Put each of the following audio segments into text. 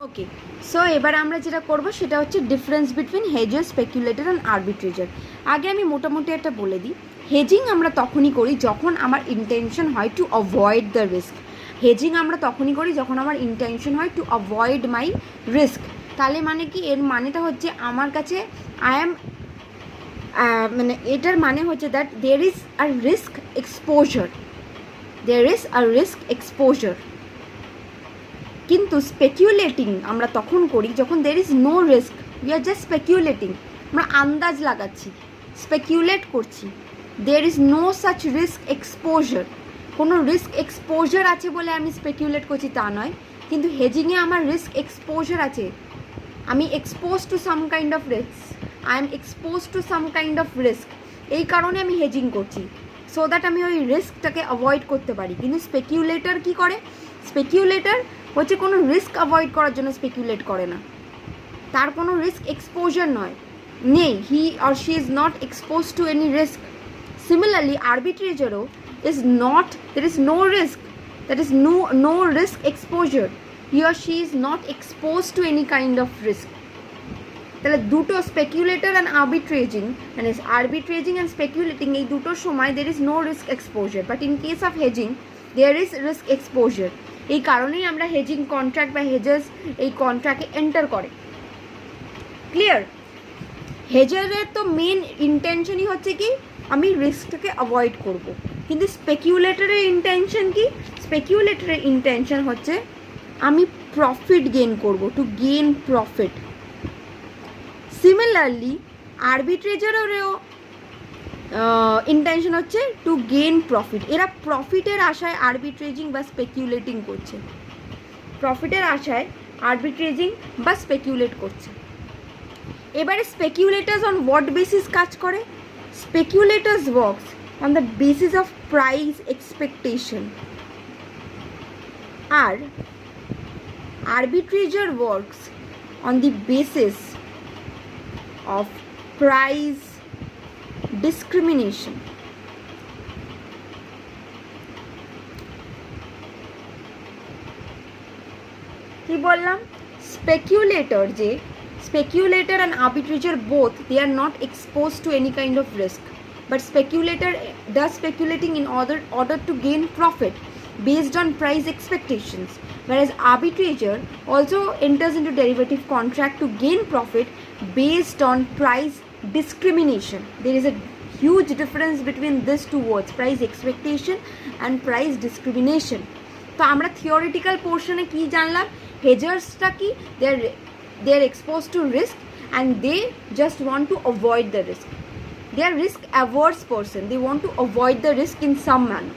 ওকে, so এবার আমরা যেটা করব সেটা হচ্ছে ডিফারেন্স বিটুইন হেজার, স্পেকুলেটর অ্যান্ড আরবিট্রেজার। আগে আমি মোটামুটি একটা বলে দিই। হেজিং আমরা তখনই করি যখন আমার ইন্টেনশন হয় to avoid the risk. Hedging আমরা তখনই করি যখন আমার ইন্টেনশন হয় টু অ্যাভয়েড মাই রিস্ক। তাহলে মানে কি, এর মানেটা হচ্ছে আমার কাছে মানে এটার মানে হচ্ছে that there is a risk exposure, কিন্তু স্পেকুলেটিং আমরা তখন করি যখন there is no risk, we are just speculating, আমরা আন্দাজ লাগাচ্ছি, স্পেকুলেট করছি। There is no such risk exposure, কোনো রিস্ক এক্সপোজার আছে বলে আমি স্পেকুলেট করছি তা নয়, কিন্তু হেজিংয়ে আমার রিস্ক এক্সপোজার আছে, আমি expose to some kind of risk, I am expose to some kind of risk, এই কারণে আমি হেজিং করছি, সো দ্যাট আমি ওই রিস্কটাকে অ্যাভয়েড করতে পারি। কিন্তু স্পেকুলেটর কী করে, স্পেকুলেটর হচ্ছে কোনো রিস্ক অ্যাভয়েড করার জন্য স্পেকুলেট করে না, তার কোনো রিস্ক এক্সপোজার নেই, he or she is not expose to any risk. Similarly আরবিট্রেজারও is not, there is no risk, that is no risk exposure, he or she is not expose to any kind of risk. তাহলে দুটো স্পেকুলেটর and আরবিট্রেজিং, মানে আরবিট্রেজিং and স্পেকুলেটিং, এই দুটোর সময় there is no risk exposure, but in case of hedging there is risk exposure. এই কারণেই আমরা hedging contract বা হেজার্স এই কন্ট্রাক্টে এন্টার করে। ক্লিয়ার? হেজারের তো মেন ইন্টেনশনই হচ্ছে কি, আমি রিস্কটাকে অ্যাভয়েড করব, কিন্তু স্পেকুলেটরের ইন্টেনশন কি, স্পেকুলেটরের ইন্টেনশন হচ্ছে আমি প্রফিট গেইন করব, টু গেইন প্রফিট। সিমিলারলি আরবিট্রেজারেরও ইন্টেনশন হচ্ছে টু গেইন প্রফিট, এরা প্রফিটের আশায় আরবিট্রেজিং বা স্পেকুলেটিং করছে, প্রফিটের আশায় আরবিট্রেজিং বা স্পেকুলেট করছে। এবারে স্পেকুলেটার্স অন হোয়াট বেসিস কাজ করে, speculators works on the basis of price expectation, আর arbitrager works on the basis of price discrimination. কি বললাম, স্পেকুলেটর and arbitrator both, they are not exposed to any kind of risk, but speculator does speculating in order to gain profit based on price expectations, whereas arbitrator also enters into derivative contract to gain profit based on price discrimination. There is a huge difference between these two words, price expectation and price discrimination. তো আমরা theoretical পোর্শনে কি জানলাম, হেজার্সটা কি, they are exposed to risk and they just want to avoid the risk. They are risk averse person, they want to avoid the risk in some manner,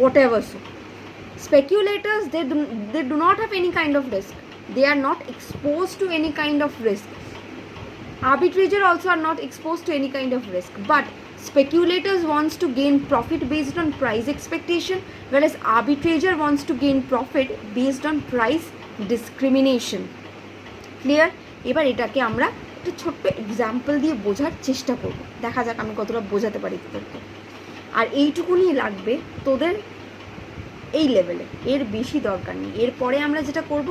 whatever. So speculators, they do not have any kind of risk, they are not exposed to any kind of risk. Arbitrator also are not exposed to any kind of risk, but speculators wants to gain profit based on price expectation, whereas arbitrator wants to gain profit based on price discrimination. Clear? এবার এটাকে আমরা একটা ছোট্ট example দিয়ে বোঝার চেষ্টা করব, দেখা যাক আমি কতটা বোঝাতে পারি তোদেরকে। আর এইটুকুনি লাগবে তোদের এই লেভেলে, এর বেশি দরকার নেই। এরপরে আমরা যেটা করব,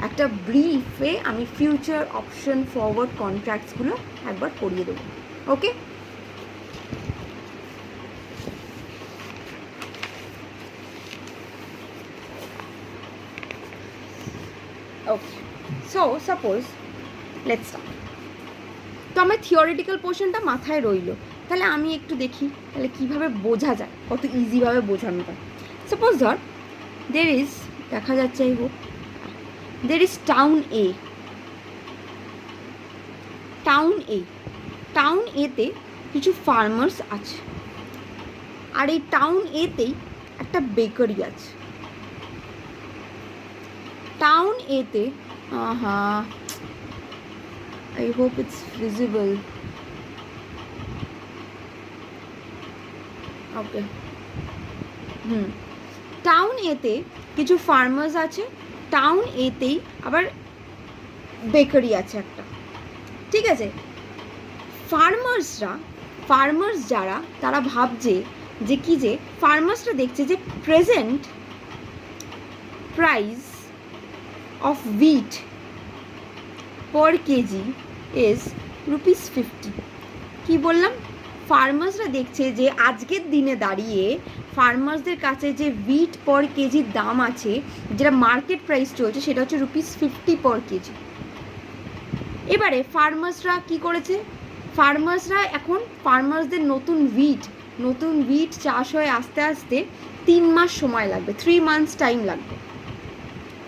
একটা ব্রিফে আমি ফিউচার অপশন ফরওয়ার্ড কন্ট্রাক্টসগুলো একবার করিয়ে দেবো। ওকে, ওকে, সো সাপোজ লেটস স্টার্ট। তো আমার থিওরিটিক্যাল পোর্শনটা মাথায় রইল, তাহলে আমি একটু দেখি তাহলে কীভাবে বোঝা যায়, কত ইজিভাবে বোঝানো যায়। সাপোজ ধর দের ইজ, দেখা যাচ্ছে এই হোক, দের ইজ টাউন এতে কিছু ফার্মার্স আছে, আর এই টাউন এতেই একটা বেকারি আছে। টাউন এতে, I hope it's visible. Okay. Town এতে কিছু ফার্মার্স আছে, টাউন এতেই আবার বেকারি আছে একটা, ঠিক আছে। ফার্মার্স যারা, তারা ভাবছে যে কি, যে ফার্মার্সরা দেখছে যে present price of wheat per kg is ₹50. কি বললাম, ফার্মার্সরা দেখছে যে আজকের দিনে দাঁড়িয়ে ফার্মার্সদের কাছে যে উইট পার কেজির দাম আছে, যেটা মার্কেট প্রাইস চলছে, সেটা হচ্ছে ₹50 পার কেজি। এবারে ফার্মার্সরা কি করেছে, ফার্মার্সরা এখন ফার্মার্সদের নতুন উইট চাষ হয়ে আস্তে আস্তে 3 মাস সময় লাগবে, 3 months টাইম লাগবে।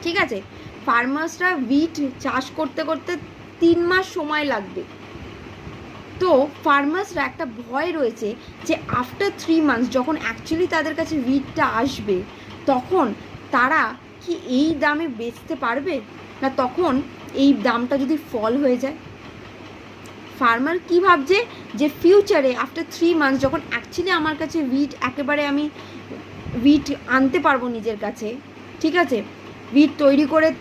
ঠিক আছে, ফার্মার্সরা উইট চাষ করতে করতে 3 মাস সময় লাগবে। তো ফার্মার্সরা একটা ভয় রয়েছে যে আফটার 3 months যখন অ্যাকচুয়ালি তাদের কাছে উইটটা আসবে, তখন তারা কি এই দামে বেচতে পারবে, না তখন এই দামটা যদি ফল হয়ে যায়। ফার্মার কি ভাবছে যে ফিউচারে আফটার 3 months যখন অ্যাকচুয়ালি আমার কাছে উইট একেবারে আমি উইট আনতে পারবো নিজের কাছে, ঠিক আছে, উইট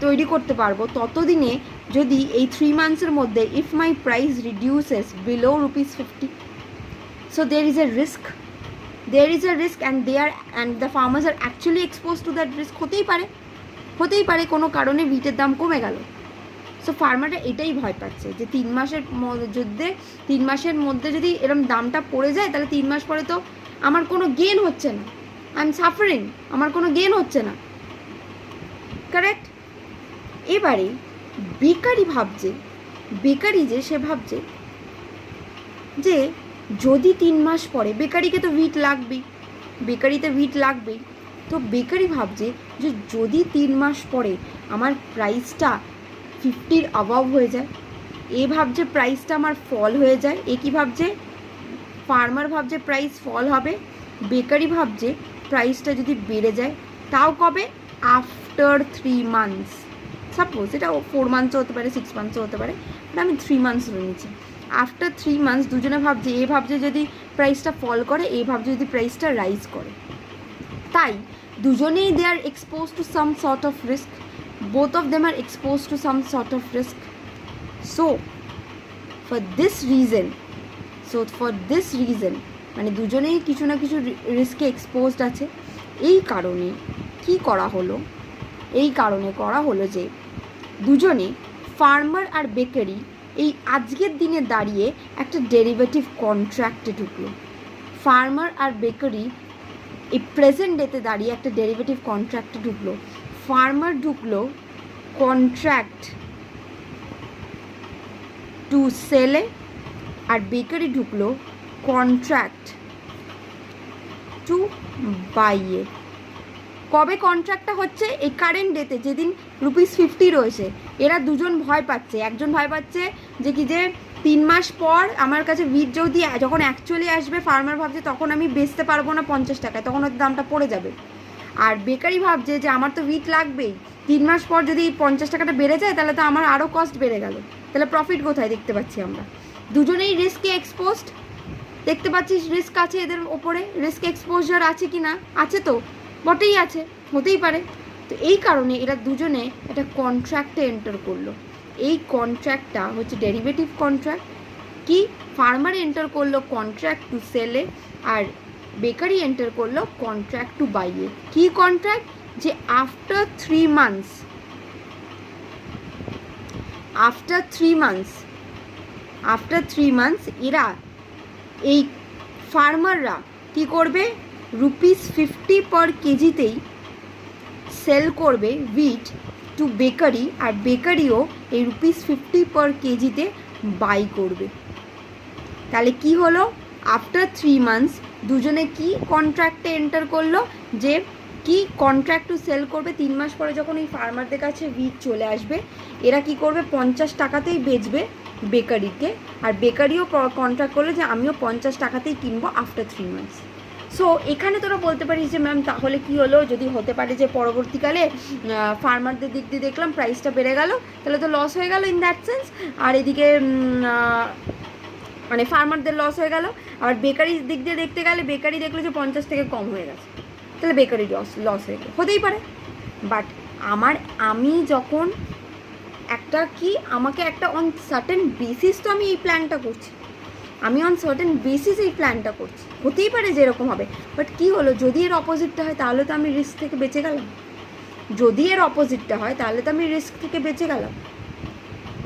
তৈরি করতে পারবো, ততদিনে যদি এই 3 months-এর মধ্যে if my price reduces below ₹50, so there is a risk and the farmers are actually expose to that risk. হতেই পারে কোনো কারণে উইটের দাম কমে গেল। সো ফার্মাররা এটাই ভয় পাচ্ছে যে 3 মাসের মধ্যে যদি এরকম দামটা পড়ে যায়, তাহলে 3 মাস পরে তো আমার কোনো গেন হচ্ছে না, আই এম সাফারিং, আমার কোনো গেন হচ্ছে না। কারেক্ট। এবারে বেকারি ভাবছে যে যদি 3 মাস পরে, বেকারিতে উইট লাগবেই, তো বেকারি ভাবছে যে যদি 3 মাস পরে আমার প্রাইসটা 50-র অ্যাবাভ হয়ে যায়, এ ভাবছে প্রাইসটা আমার ফল হয়ে যায়। এ কি ভাবছে, ফার্মার ভাবছে প্রাইস ফল হবে, বেকারি ভাবছে প্রাইসটা যদি বেড়ে যায়, তাও কবে, আফটার 3 months। সাপোজ এটা 4 months হতে পারে, 6 months হতে পারে, বাট আমি 3 months ধরে নিচ্ছি। আফটার 3 months দুজনে ভাবছে, এ ভাবছে যদি প্রাইসটা ফল করে, এ ভাবছে যদি প্রাইসটা রাইজ করে। তাই দুজনেই they are expose to some sort of risk, both of them are exposed to some sort of risk. So for this reason মানে দুজনেই কিছু না কিছু রিস্কে এক্সপোজড আছে। এই কারণে করা হলো যে দুজনে, ফার্মার আর বেকারি, এই আজকের দিনে দাঁড়িয়ে একটা ডেরিভেটিভ কন্ট্রাক্টে ঢুকলো। ফার্মার আর বেকারি এই প্রেজেন্ট ডেতে দাঁড়িয়ে একটা ডেরিভেটিভ কন্ট্রাক্টে ঢুকলো। ফার্মার ঢুকলো কন্ট্রাক্ট টু সেলে, আর বেকারি ঢুকলো কন্ট্রাক্ট টু বাইয়ে। কবে কন্ট্রাক্টটা হচ্ছে, এই কারেন্ট ডেতে, যেদিন ₹50 রয়েছে। এরা দুজন ভয় পাচ্ছে, একজন ভয় পাচ্ছে যে কি যে 3 মাস পর আমার কাছে উইট যদি যখন অ্যাকচুয়ালি আসবে, ফার্মার ভাবছে তখন আমি বেচতে পারবো না 50 টাকায়, তখন হয়তো দামটা পড়ে যাবে। আর বেকারি ভাবছে যে আমার তো উইট লাগবেই, 3 মাস পর যদি 50 টাকাটা বেড়ে যায়, তাহলে তো আমার আরও কস্ট বেড়ে গেল, তাহলে প্রফিট কোথায় দেখতে পাচ্ছি আমরা। দুজনেই রিস্কে এক্সপোজড, দেখতে পাচ্ছিস রিস্ক আছে এদের ওপরে, রিস্ক এক্সপোজার আছে কি না, আছে তো বটেই আছে, হতেই পারে। তো এই কারণে এরা দুজনে একটা কন্ট্রাক্টে এন্টার করলো। এই কন্ট্রাক্টটা হচ্ছে ডেরিভেটিভ কন্ট্রাক্ট। কি, ফার্মার এন্টার করলো কন্ট্রাক্ট টু সেলে, আর বেকারি এন্টার করলো কন্ট্রাক্ট টু বাইয়ে। কি কন্ট্রাক্ট, যে আফটার 3 months এরা, এই ফার্মাররা কি করবে, ₹50 পার কেজিতেই সেল করবে উইট টু বেকারি, আর বেকারিও এই ₹50 পার কেজিতে বাই করবে। তাহলে কি হলো, আফটার 3 months দুজনে কি কন্ট্রাক্টে এন্টার করলো, যে কি কন্ট্রাক্ট টু সেল করবে। 3 মাস পরে যখন এই ফার্মারদের কাছে উইট চলে আসবে, এরা কি করবে, 50 টাকাতেই বেচবে বেকারিকে, আর বেকারিও কন্ট্রাক্ট করলো যে আমিও 50 টাকাতেই কিনবো আফটার 3 months। সো এখানে তোরা বলতে পারিস যে ম্যাম তাহলে কি হলো, যদি হতে পারে যে পরবর্তীকালে ফার্মারদের দিক দিয়ে দেখলাম প্রাইসটা বেড়ে গেল, তাহলে তো লস হয়ে গেল ইন দ্যাট সেন্স, আর এদিকে মানে ফার্মারদের লস হয়ে গেল। আর বেকারির দিক দিয়ে দেখতে গেলে বেকারি দেখলো যে 50 থেকে কম হয়ে গেছে, তাহলে বেকারি লস হয়ে গেল, হতেই পারে। বাট আমি যখন একটা কি, আমাকে একটা অন সার্টেন বেসিস তো আমি এই প্ল্যানটা করছি, হতেই পারে যে এরকম হবে। বাট কী হলো, যদি এর অপোজিটটা হয়, তাহলে তো আমি রিস্ক থেকে বেঁচে গেলাম। যদি এর অপোজিটটা হয় তাহলে তো আমি রিস্ক থেকে বেঁচে গেলাম,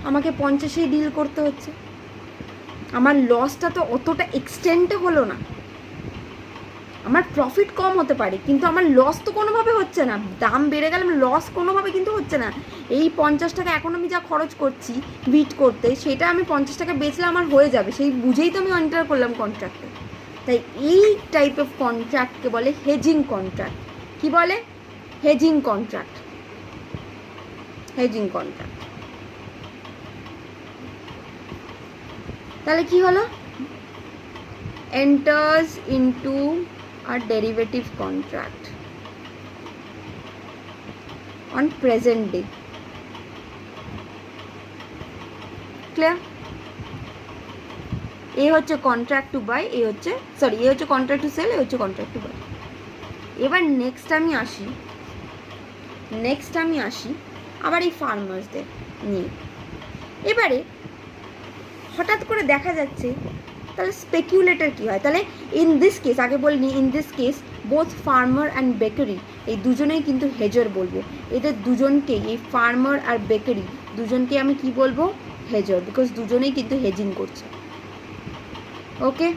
আমাকে 50-এই ডিল করতে হচ্ছে, আমার লসটা তো অতটা এক্সটেন্টে হলো না। আমার প্রফিট কম হতে পারে কিন্তু আমার লস তো কোনোভাবে হচ্ছে না, দাম বেড়ে গেলে লস কোনোভাবে কিন্তু হচ্ছে না। এই 50 টাকা এখন আমি যা খরচ করছি বিট করতে, সেটা আমি 50 টাকা বেচলে আমার হয়ে যাবে, সেই বুঝেই তো আমি এন্টার করলাম কন্ট্রাক্টে। তাই এই টাইপ অফ কন্ট্রাক্টকে বলে হেজিং কন্ট্রাক্ট। কি বলে? Hedging contract. Hedging contract. তাহলে কি হলো? enters into a derivative contract on present day. Clear? এ হচ্ছে কন্ট্রাক্ট টু বাই, এ হচ্ছে কন্ট্রাক্ট টু সেল, এ হচ্ছে কন্ট্রাক্ট টু বাই। এবার নেক্সট আমি আসি আবার এই ফার্মার্সদের নিয়ে। এবারে হঠাৎ করে দেখা যাচ্ছে তাহলে স্পেকুলেটর কী হয়? তাহলে ইন দিস কেস, আগে বলিনি, in this case both farmer and bakery, এই দুজনেই কিন্তু হেজার বলবো। এদের দুজনকেই, এই ফার্মার আর বেকারি দুজনকে আমি কি বলবো? হেজার, বিকজ দুজনেই কিন্তু হেজিং করছে। ওকে।